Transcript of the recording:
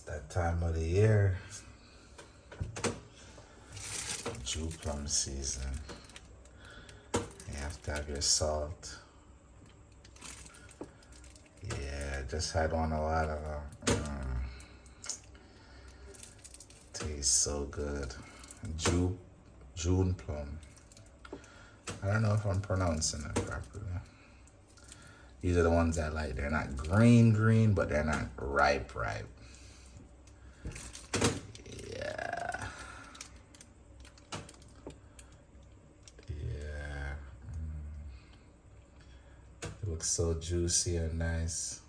that time of the year. June plum season. You have to have your salt. Yeah, just had one a while ago. Tastes so good. June plum. I don't know if I'm pronouncing it properly. These are the ones I like. They're not green, but they're not ripe. Yeah. Yeah. It looks so juicy and nice.